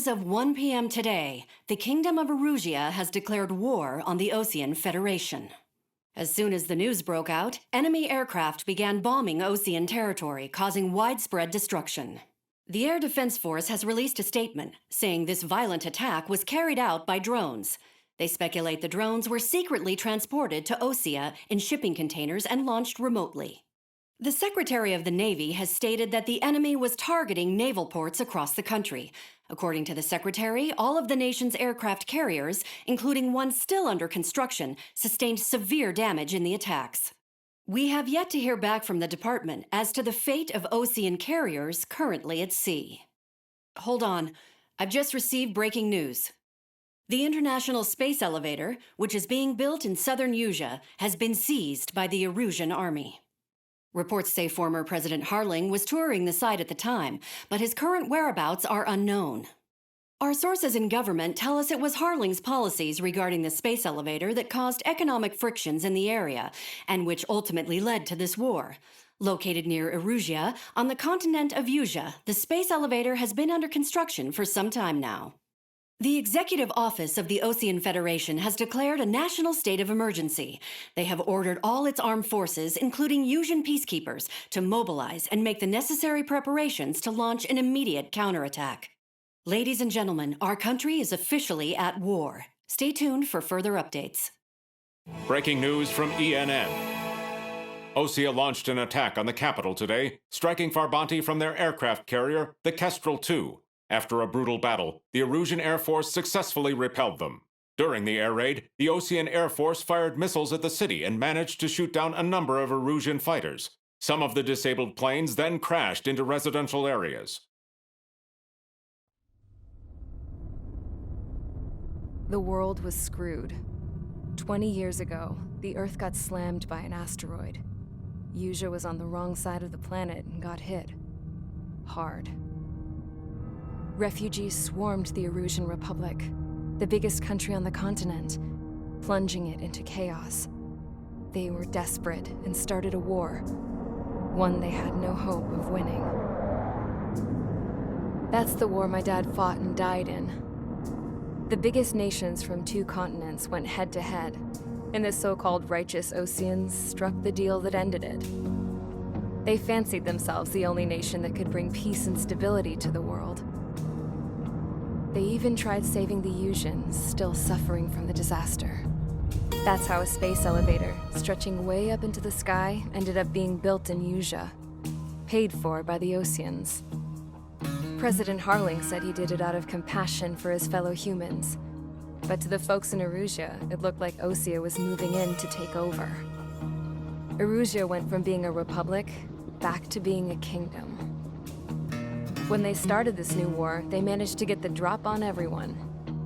of 1 p.m. today, the Kingdom of Erusia has declared war on the Osean Federation. As soon as the news broke out, enemy aircraft began bombing Osean territory, causing widespread destruction. The Air Defense Force has released a statement saying this violent attack was carried out by drones. They speculate the drones were secretly transported to Osea in shipping containers and launched remotely. The Secretary of the Navy has stated that the enemy was targeting naval ports across the country. According to the Secretary, all of the nation's aircraft carriers, including one still under construction, sustained severe damage in the attacks. We have yet to hear back from the department as to the fate of Osean carriers currently at sea. Hold on, I've just received breaking news. The International Space Elevator, which is being built in southern Erusia, has been seized by the Erusian army. Reports say former President Harling was touring the site at the time, but his current whereabouts are unknown. Our sources in government tell us it was Harling's policies regarding the space elevator that caused economic frictions in the area, and which ultimately led to this war. Located near Erusia, on the continent of Erusia, the space elevator has been under construction for some time now. The Executive Office of the Osean Federation has declared a national state of emergency. They have ordered all its armed forces, including Erusian peacekeepers, to mobilize and make the necessary preparations to launch an immediate counterattack. Ladies and gentlemen, our country is officially at war. Stay tuned for further updates. Breaking news from ENN. Osea launched an attack on the capital today, striking Farbanti from their aircraft carrier, the Kestrel II. After a brutal battle, the Erusian Air Force successfully repelled them. During the air raid, the Osean Air Force fired missiles at the city and managed to shoot down a number of Erusian fighters. Some of the disabled planes then crashed into residential areas. The world was screwed. 20 years ago, the Earth got slammed by an asteroid. Erusia was on the wrong side of the planet and got hit. Hard. Refugees swarmed the Erusian Republic, the biggest country on the continent, plunging it into chaos. They were desperate and started a war, one they had no hope of winning. That's the war my dad fought and died in. The biggest nations from 2 continents went head-to-head, and the so-called righteous Oseans struck the deal that ended it. They fancied themselves the only nation that could bring peace and stability to the world. They even tried saving the Erusians, still suffering from the disaster. That's how a space elevator, stretching way up into the sky, ended up being built in Erusia, paid for by the Oseans. President Harling said he did it out of compassion for his fellow humans. But to the folks in Erusia, it looked like Osea was moving in to take over. Erusia went from being a republic back to being a kingdom. When they started this new war, they managed to get the drop on everyone.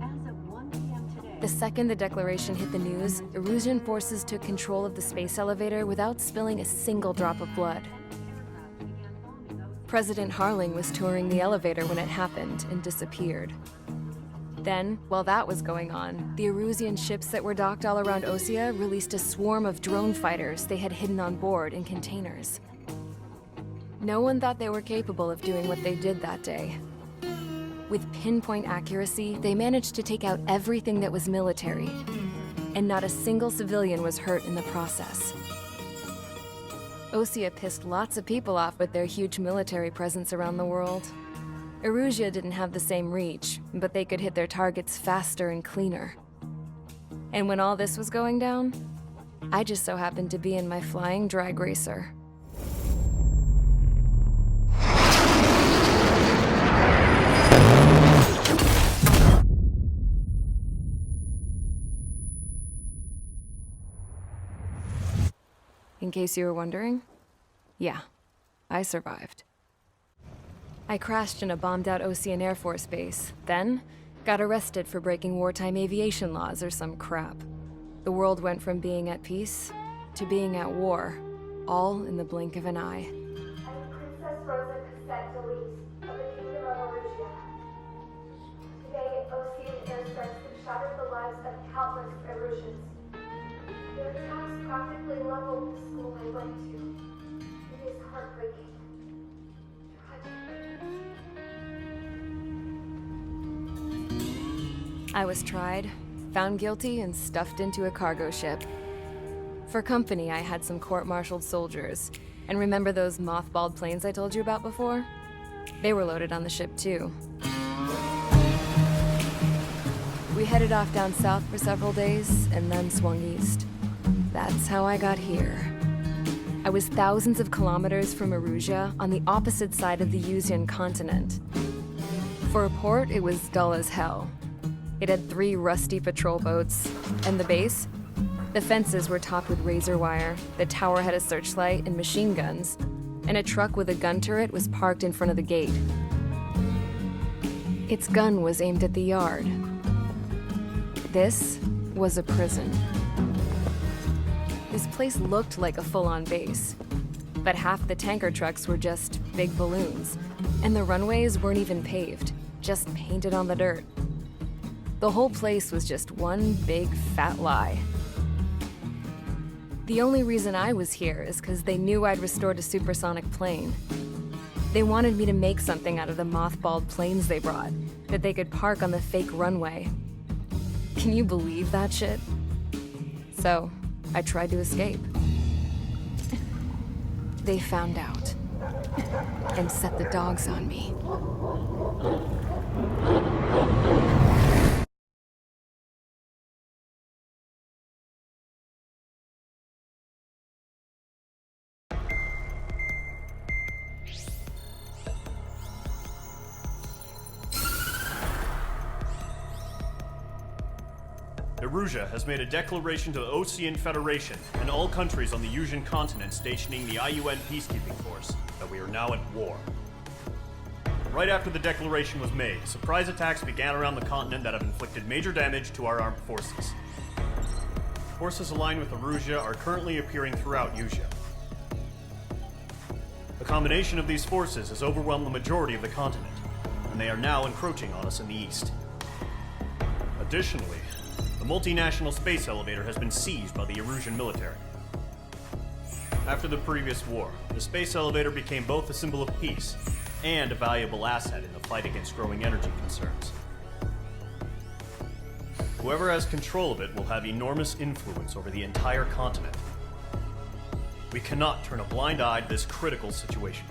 As of 1 p.m. today, The second the declaration hit the news, Erusian forces took control of the space elevator without spilling a single drop of blood. President Harling was touring the elevator when it happened and disappeared. Then, while that was going on, the Erusian ships that were docked all around Osea released a swarm of drone fighters they had hidden on board in containers. No one thought they were capable of doing what they did that day. With pinpoint accuracy, they managed to take out everything that was military, and not a single civilian was hurt in the process. Osea pissed lots of people off with their huge military presence around the world. Erusia didn't have the same reach, but they could hit their targets faster and cleaner. And when all this was going down, I just so happened to be in my flying drag racer. In case you were wondering, yeah, I survived. I crashed in a bombed-out Osean Air Force base, then got arrested for breaking wartime aviation laws or some crap. The world went from being at peace to being at war, all in the blink of an eye. I'm Princess Rosa Cassette Delise of the Kingdom of Erusia. Today, Osean airstrikes have shattered the lives of countless Erusians. Their attacks practically leveled the school I went to. It is heartbreaking. Tragic. I was tried, found guilty, and stuffed into a cargo ship. For company, I had some court-martialed soldiers. And remember those mothballed planes I told you about before? They were loaded on the ship too. We headed off down south for several days, and then swung east. That's how I got here. I was thousands of kilometers from Erusia, on the opposite side of the Usian continent. For a port, it was dull as hell. It had 3 rusty patrol boats. And the base? The fences were topped with razor wire, the tower had a searchlight and machine guns, and a truck with a gun turret was parked in front of the gate. Its gun was aimed at the yard. This was a prison. This place looked like a full-on base, but half the tanker trucks were just big balloons, and the runways weren't even paved, just painted on the dirt. The whole place was just one big fat lie. The only reason I was here is because they knew I'd restored a supersonic plane. They wanted me to make something out of the mothballed planes they brought, that they could park on the fake runway. Can you believe that shit? So, I tried to escape. They found out and set the dogs on me. Erusia has made a declaration to the Ocean Federation and all countries on the Usian continent stationing the IUN peacekeeping force that we are now at war. Right after the declaration was made, surprise attacks began around the continent that have inflicted major damage to our armed forces. Forces aligned with Erusia are currently appearing throughout Usia. The combination of these forces has overwhelmed the majority of the continent, and they are now encroaching on us in the east. Additionally, the multinational space elevator has been seized by the Erusian military. After the previous war, the space elevator became both a symbol of peace and a valuable asset in the fight against growing energy concerns. Whoever has control of it will have enormous influence over the entire continent. We cannot turn a blind eye to this critical situation.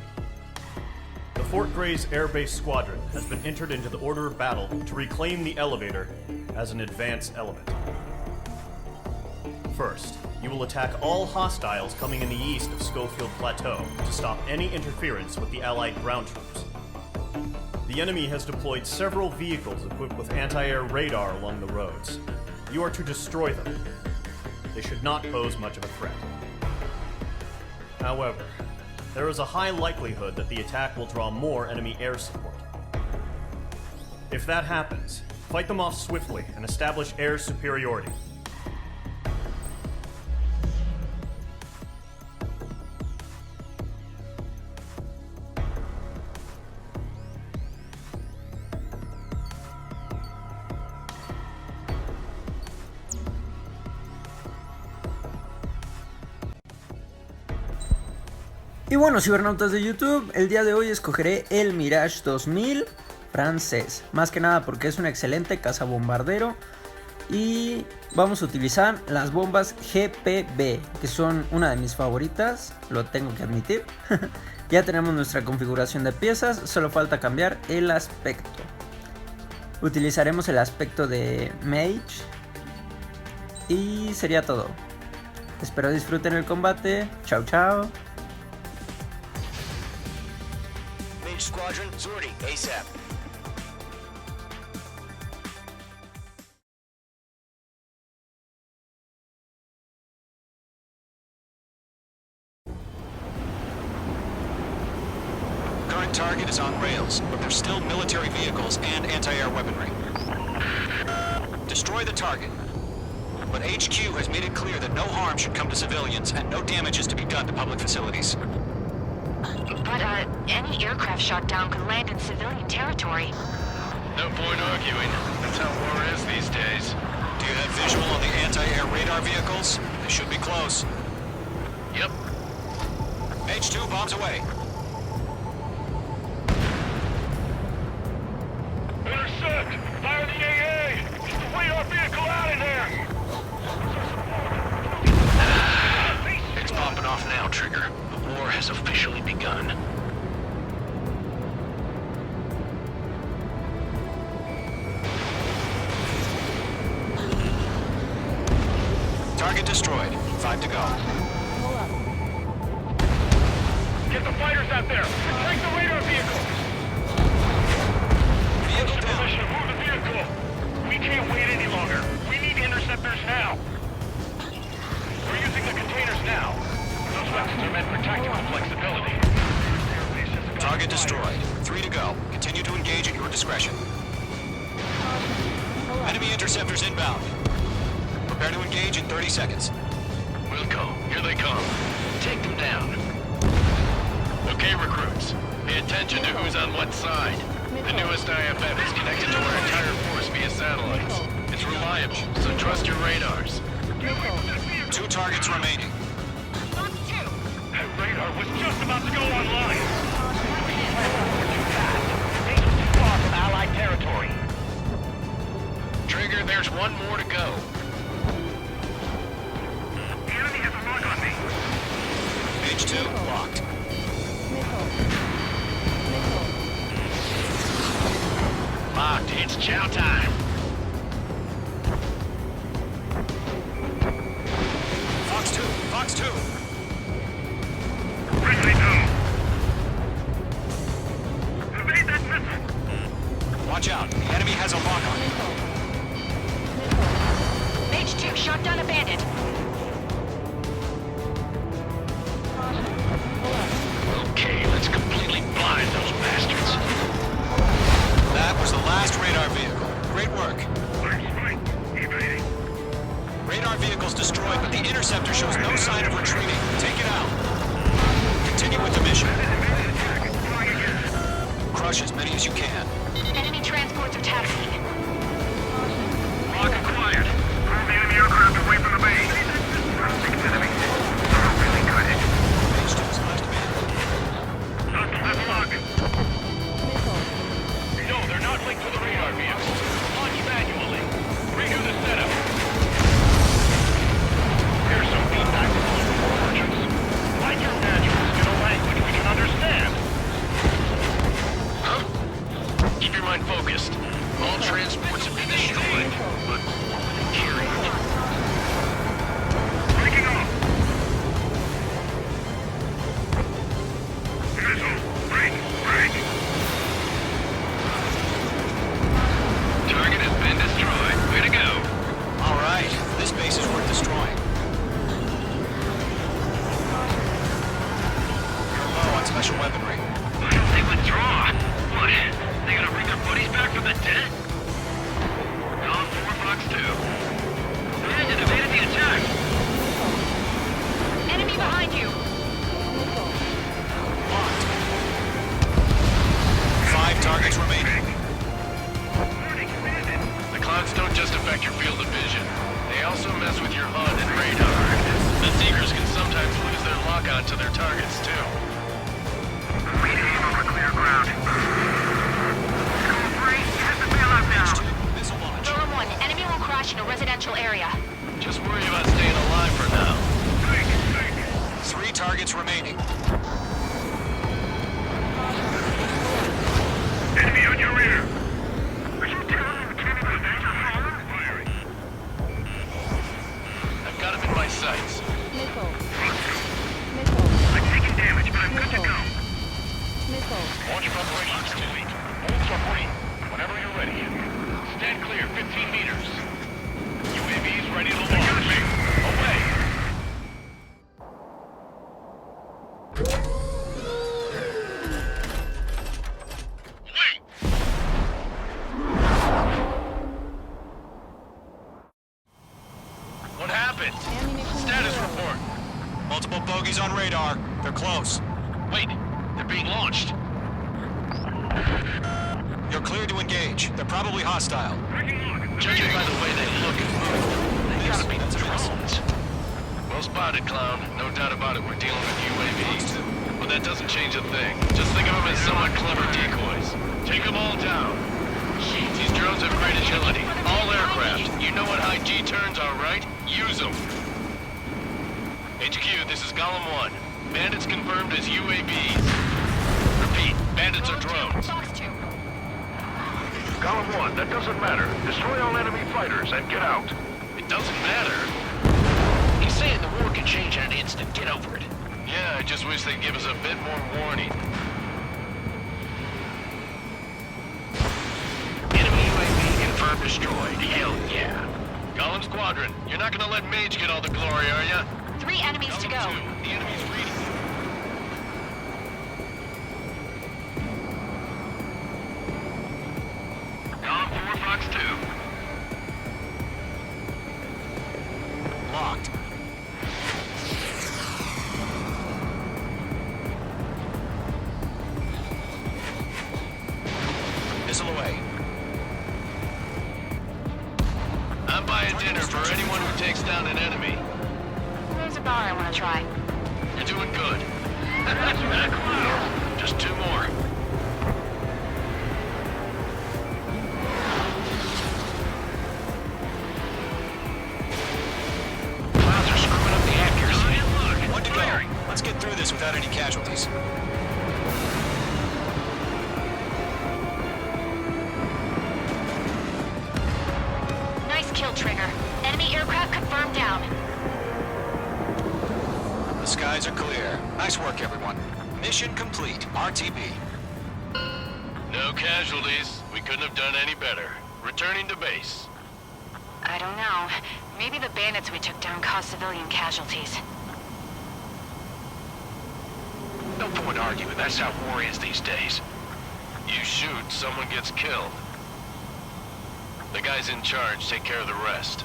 The Fort Gray's Air Base Squadron has been entered into the order of battle to reclaim the elevator as an advance element. First, you will attack all hostiles coming in the east of Schofield Plateau to stop any interference with the Allied ground troops. The enemy has deployed several vehicles equipped with anti-air radar along the roads. You are to destroy them. They should not pose much of a threat. However, there is a high likelihood that the attack will draw more enemy air support. If that happens, fight them off swiftly and establish air superiority. Y bueno, cibernautas de YouTube, el día de hoy escogeré el Mirage 2000 francés. Más que nada porque es un excelente cazabombardero. Y vamos a utilizar las bombas GPB, que son una de mis favoritas, lo tengo que admitir. Ya tenemos nuestra configuración de piezas, solo falta cambiar el aspecto. Utilizaremos el aspecto de Mage. Y sería todo. Espero disfruten el combate. Chao, chao. Squadron, sortie, ASAP. Current target is on rails, but there's still military vehicles and anti-air weaponry. Destroy the target. But HQ has made it clear that no harm should come to civilians and no damage is to be done to public facilities. But, any aircraft shot down could land in civilian territory. No point arguing. That's how war is these days. Do you have visual on the anti-air radar vehicles? They should be close. Yep. H2 bombs away. Intercept! Fire the AA! Target destroyed. 5 to go. Get the fighters out there! Take the radar vehicle! Vehicle Permission down. to move the vehicle! We can't wait any longer. We need interceptors now. We're using the containers now. Those weapons are meant for tactical flexibility. Target destroyed. 3 to go. Continue to engage at your discretion. Enemy interceptors inbound. Prepare to engage in 30 seconds. Wilco, here they come. Take them down. Okay, recruits. Pay attention to who's on what side. The newest IFF is connected to our entire force via satellites. It's reliable, so trust your radars. 2 targets remaining. That radar was just about to go online. Too far from Allied territory. Trigger, there's one more to go. The enemy has a lock on me. Page 2, locked. Locked, it's chow time. Fox 2, Fox 2. Friendly down. Evade that missile. Watch out, the enemy has a lock on it. Mage 2, shot down a bandit. Okay, let's completely blind those bastards. That was the last radar vehicle. Great work. Evading. Radar vehicle's destroyed, but the interceptor shows no sign of retreating. Take it out. Continue with the mission. Crush as many as you can. Enemy transports are taxiing. Lock acquired. Move the enemy aircraft away from the base. Six enemy. Really good. Page 2's last man. Not the left lock. No, they're not linked to the radar vehicle. Launch manually. Redo the setup. Here's some feedback from all merchants. Like your manuals in a language we can understand. Huh? Keep your mind focused. All transports have been destroyed, but what were they carrying? Breaking off! Missile! Break! Break! Target has been destroyed. Way to go! All right, this base is worth destroying. You're low on special weaponry. Why don't they withdraw? What? They gonna bring their buddies back from the dead? Gone 4 Fox 2. Bandit evaded the attack! Enemy behind you. Locked. 5 targets remaining. The clouds don't just affect your field of vision. They also mess with your HUD and radar. The Seekers can sometimes lose their lock-on to their targets, too. We aim over clear ground. School 3, hit the bailout now. Page 2, missile launch. Golem 1, enemy will crash in a residential area. Just worry about staying alive for now. 3 targets remaining. Enemy on your rear! Are you telling me Canada danger fire? Firing. I've got him in my sights. I'm taking damage, but I'm good to go. Launch preparations complete. Holds are free. Whenever you're ready. Stand clear, 15 meters. UAVs ready to launch. Away! What happened? Status report. Multiple bogeys on radar. They're close. Wait, they're being launched. You're clear to engage. They're probably hostile. Judging by the way they look and move, they gotta be drones. Well spotted, clown. No doubt about it, we're dealing with UAVs. But that doesn't change a thing. Just think of them as somewhat clever decoys. Take them all down. These drones have great agility. All aircraft. You know what high G turns are, right? Use them. HQ, this is Golem 1. Bandits confirmed as UAVs. Repeat, bandits are drones. Fox 2. Golem 1, that doesn't matter. Destroy all enemy fighters and get out. It doesn't matter? Austin, get over it. Yeah, I just wish they'd give us a bit more warning. Enemy UAV confirmed destroyed. Hell yeah. Column Squadron, you're not gonna let Mage get all the glory, are ya? 3 enemies to go. Column 2, the enemy's reading. Column 4, Fox 2. Locked. Missile away. I'm buying dinner for anyone who takes down an enemy. There's a bar I want to try. You're doing good. Just 2 more. Clouds are screwing up the accuracy. 1 to go. Let's get through this without any casualties. Nice kill, Trigger. Enemy aircraft confirmed down. The skies are clear. Nice work, everyone. Mission complete. RTB. No casualties. We couldn't have done any better. Returning to base. I don't know. Maybe the bandits we took down caused civilian casualties. No point arguing. That's how war is these days. You shoot, someone gets killed. The guys in charge take care of the rest.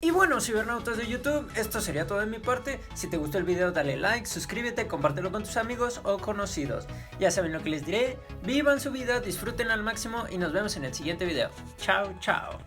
Y bueno, cibernautas de YouTube, esto sería todo de mi parte. Si te gustó el video dale like, suscríbete, compártelo con tus amigos o conocidos. Ya saben lo que les diré, vivan su vida, disfruten al máximo y nos vemos en el siguiente video. Chao, chao.